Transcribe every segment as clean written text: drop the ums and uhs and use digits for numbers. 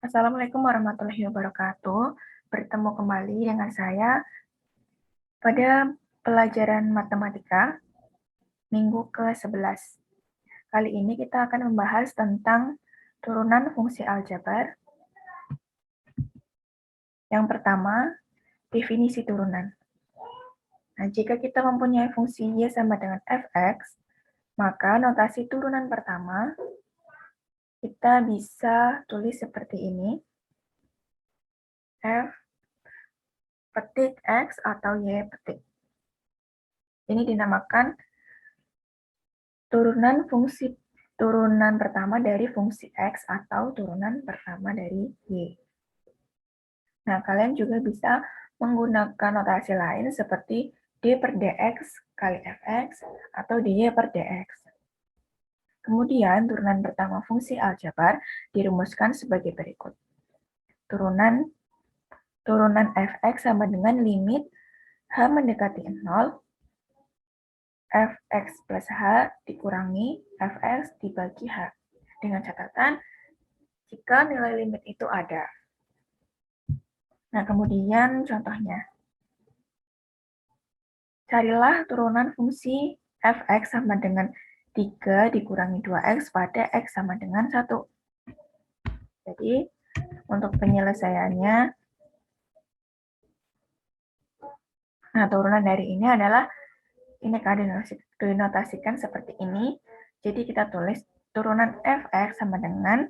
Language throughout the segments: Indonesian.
Assalamualaikum warahmatullahi wabarakatuh. Bertemu kembali dengan saya pada pelajaran matematika minggu ke-11. Kali ini kita akan membahas tentang turunan fungsi aljabar. Yang pertama, definisi turunan. Nah, jika kita mempunyai fungsi y sama dengan fx, maka notasi turunan pertama kita bisa tulis seperti ini. F petik X atau Y petik. Ini dinamakan turunan pertama dari fungsi X atau turunan pertama dari Y. Nah, kalian juga bisa menggunakan notasi lain seperti D per dx kali Fx atau dy per dx. Kemudian, turunan pertama fungsi aljabar dirumuskan sebagai berikut. Turunan Fx sama dengan limit H mendekati 0, Fx plus H dikurangi Fx dibagi H. Dengan catatan, jika nilai limit itu ada. Nah, kemudian contohnya. Carilah turunan fungsi Fx sama dengan 3 dikurangi 2x pada x sama dengan 1. Jadi, untuk penyelesaiannya, nah turunan dari ini adalah, ini dinotasikan seperti ini. Jadi kita tulis turunan Fx sama dengan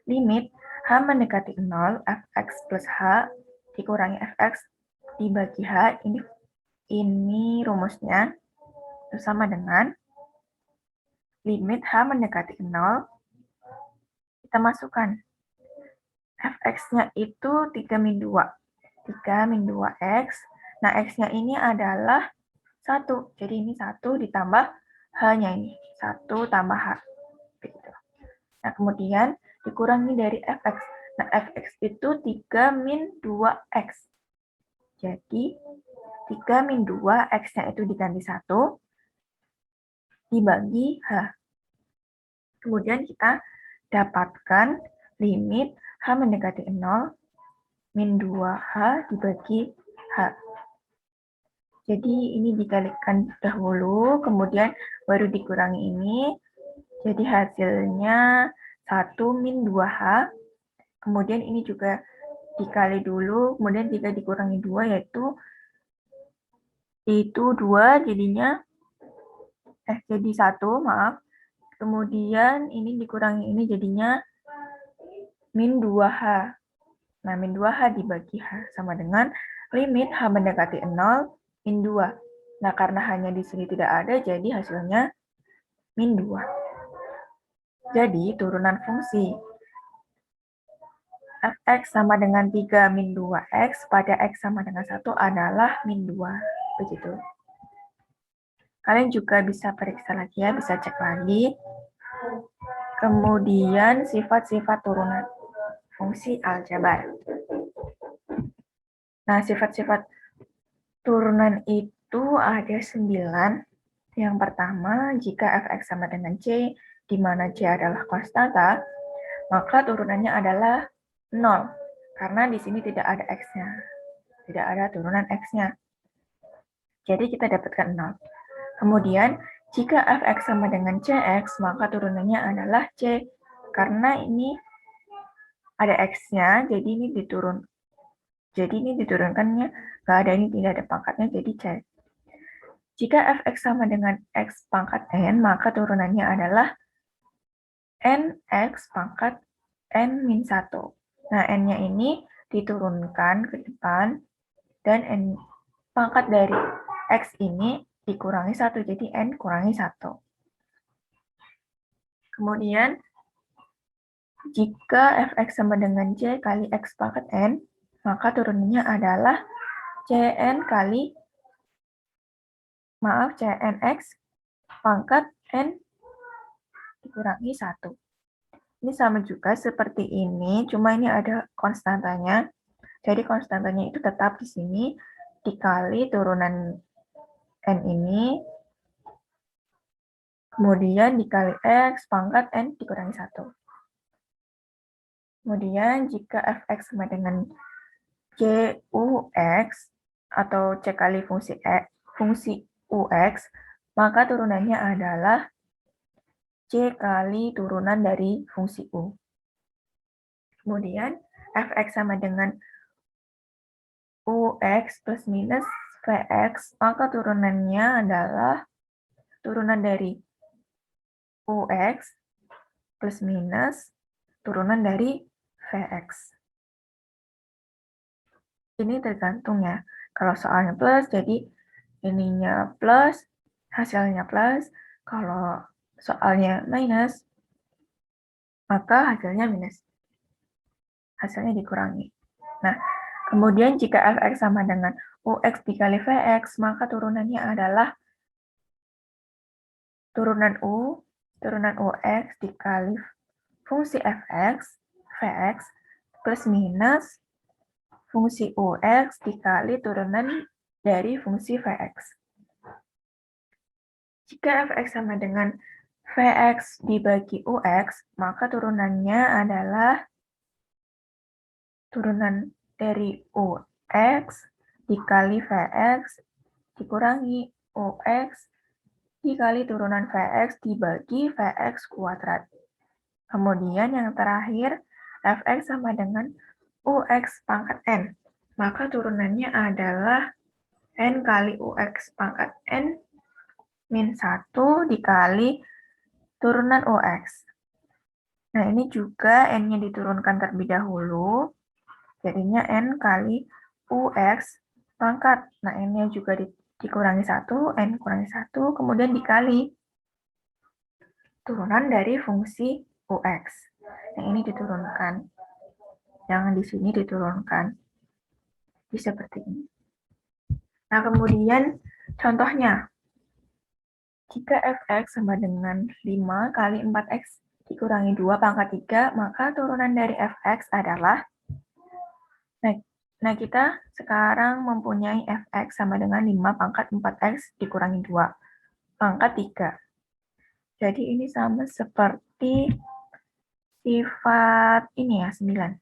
limit H mendekati 0, Fx plus H dikurangi Fx dibagi H, ini rumusnya, itu sama dengan limit H mendekati 0, kita masukkan Fx-nya itu 3 min 2. 3 min 2x. Nah, x-nya ini adalah 1. Jadi ini 1 ditambah h-nya ini. 1 tambah h. Gitu. Nah, kemudian dikurangi dari fx. Nah, fx itu 3 min 2x. Jadi 3 min 2, x-nya itu diganti 1, dibagi h. Kemudian kita dapatkan limit h mendekati 0, min 2h dibagi h. Jadi ini dikalikan dahulu, kemudian baru dikurangi ini. Jadi hasilnya 1 min 2h. Kemudian ini juga dikali dulu, kemudian 3 dikurangi 2 yaitu 2 jadinya jadi 1, maaf. Kemudian ini dikurangi ini jadinya min 2h. Nah, min 2h dibagi h sama dengan limit h mendekati 0, min 2. Nah, karena hanya di sini tidak ada, jadi hasilnya min 2. Jadi, turunan fungsi fx sama dengan 3 min 2x pada x sama dengan 1 adalah min 2. Begitu. Kalian juga bisa periksa lagi ya, bisa cek lagi. Kemudian, sifat-sifat turunan fungsi aljabar. Nah, sifat-sifat turunan itu ada 9. Yang pertama, jika fx sama dengan c, di mana c adalah konstanta, maka turunannya adalah 0. Karena di sini tidak ada x-nya. Tidak ada turunan x-nya. Jadi kita dapatkan 0. Kemudian, jika fx sama dengan cx, maka turunannya adalah c. Karena ini ada x-nya, jadi ini diturunkannya, nggak ada, ini tidak ada pangkatnya, jadi c. Jika fx sama dengan x pangkat n, maka turunannya adalah nx pangkat n min 1. Nah, n-nya ini diturunkan ke depan, dan n pangkat dari x ini dikurangi 1, jadi n kurangi 1. Kemudian, jika fx sama dengan c kali x pangkat n, maka turunannya adalah cnx pangkat n dikurangi 1. Ini sama juga seperti ini, cuma ini ada konstantanya. Jadi konstantanya itu tetap di sini, dikali turunan n ini, kemudian dikali x pangkat n dikurangi 1. Kemudian jika fx sama dengan cux atau c kali fungsi ux, maka turunannya adalah c kali turunan dari fungsi u. Kemudian fx sama dengan ux plus minus vx, maka turunannya adalah turunan dari ux plus minus turunan dari vx. Ini tergantung ya. Kalau soalnya plus, jadi ininya plus, hasilnya plus. Kalau soalnya minus, maka hasilnya minus. Hasilnya dikurangi. Nah, kemudian jika fx sama dengan ux dikali vx, maka turunannya adalah turunan ux dikali fungsi fx, vx, plus minus fungsi ux dikali turunan dari fungsi vx. Jika fx sama dengan vx dibagi ux, maka turunannya adalah turunan dari ux dikali vx dikurangi ux dikali turunan vx dibagi vx kuadrat. Kemudian yang terakhir, fx sama dengan ux pangkat n. Maka turunannya adalah n kali ux pangkat n min 1 dikali turunan ux. Nah, ini juga n-nya diturunkan terlebih dahulu. Jadinya n kali ux pangkat. Nah, n-nya juga dikurangi 1, n kurangi 1, kemudian dikali turunan dari fungsi ux. Yang ini diturunkan. Yang di sini diturunkan. Jadi seperti ini. Nah, kemudian contohnya. Jika fx sama dengan 5 kali 4x dikurangi 2 pangkat 3, maka turunan dari fx adalah, nah kita sekarang mempunyai fx sama dengan 5 pangkat 4x dikurangi 2 pangkat 3. Jadi ini sama seperti sifat ini ya, 9.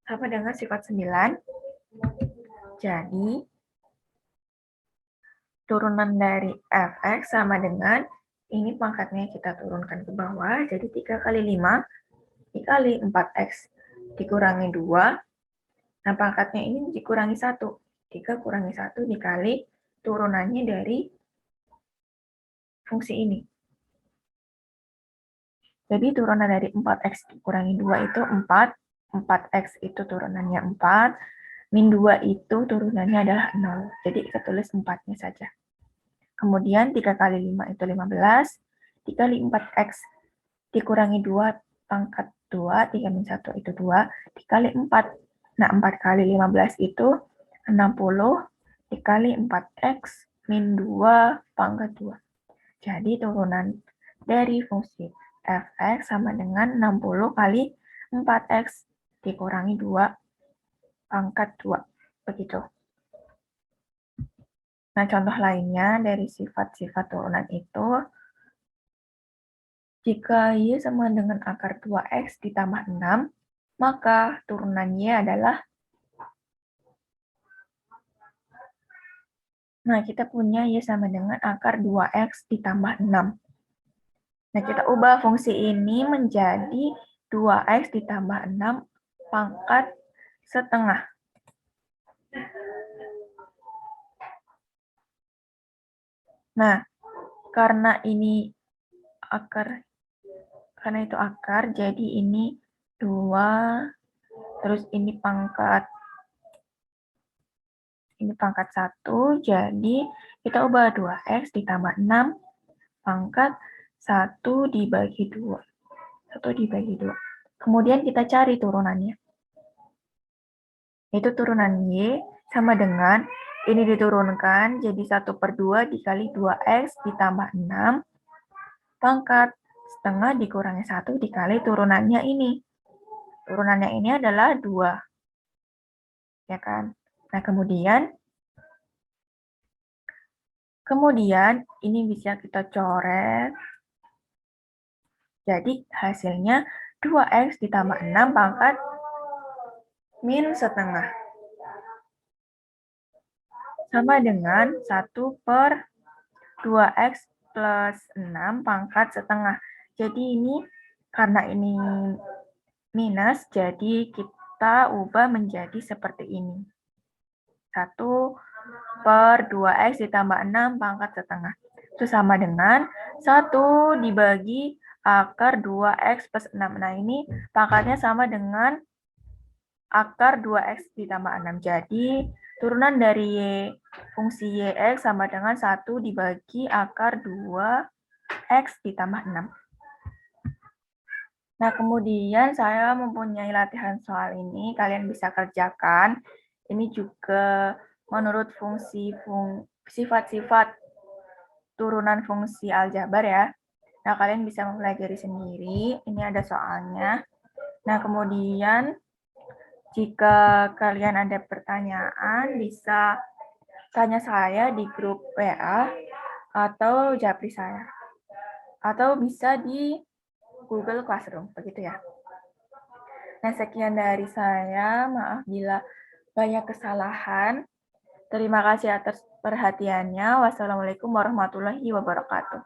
Sama dengan sifat 9. Jadi turunan dari fx sama dengan, ini pangkatnya kita turunkan ke bawah, jadi 3 kali 5 dikali 4x dikurangi 2. Nah, pangkatnya ini dikurangi 1. 3 kurangi 1 dikali turunannya dari fungsi ini. Jadi turunan dari 4x dikurangi 2 itu 4. 4x itu turunannya 4. Min 2 itu turunannya adalah 0. Jadi kita tulis 4-nya saja. Kemudian 3 kali 5 itu 15. Dikali 4x dikurangi 2 pangkat 2. 3 min 1 itu 2. Dikali 4. Nah, 4 kali 15 itu 60. Dikali 4x min 2 pangkat 2. Jadi turunan dari fungsi fx sama dengan 60 kali 4x dikurangi 2 pangkat 2. Begitu. Nah, contoh lainnya dari sifat-sifat turunan itu, jika y sama dengan akar 2x ditambah 6, maka turunan y adalah, nah kita punya y sama dengan akar 2x ditambah 6. Nah, kita ubah fungsi ini menjadi 2x ditambah 6 pangkat setengah. Nah, karena ini akar, karena itu akar, jadi ini 2, terus ini pangkat 1, jadi kita ubah 2x ditambah 6 pangkat 1 dibagi 2. 1 dibagi 2. Kemudian kita cari turunannya. Itu turunan y sama dengan, ini diturunkan jadi 1/2 dikali 2x ditambah 6 pangkat setengah dikurangi 1 dikali turunannya ini. Turunannya ini adalah 2. Ya kan? Nah, kemudian ini bisa kita coret. Jadi hasilnya 2x ditambah 6 pangkat min setengah. Sama dengan 1 per 2x plus 6 pangkat setengah. Jadi ini karena ini minus, jadi kita ubah menjadi seperti ini. 1 per 2x ditambah 6 pangkat setengah. Itu sama dengan 1 dibagi akar 2x plus 6. Nah, ini pangkatnya sama dengan akar 2x ditambah 6. Jadi, turunan dari fungsi y(x) sama dengan 1 dibagi akar 2x ditambah 6. Nah, kemudian saya mempunyai latihan soal ini. Kalian bisa kerjakan. Ini juga menurut sifat-sifat turunan fungsi aljabar ya. Nah, kalian bisa mempelajari sendiri. Ini ada soalnya. Nah, kemudian jika kalian ada pertanyaan, bisa tanya saya di grup WA atau japri saya. Atau bisa di Google Classroom, begitu ya. Nah, sekian dari saya. Maaf bila banyak kesalahan. Terima kasih atas perhatiannya. Wassalamualaikum warahmatullahi wabarakatuh.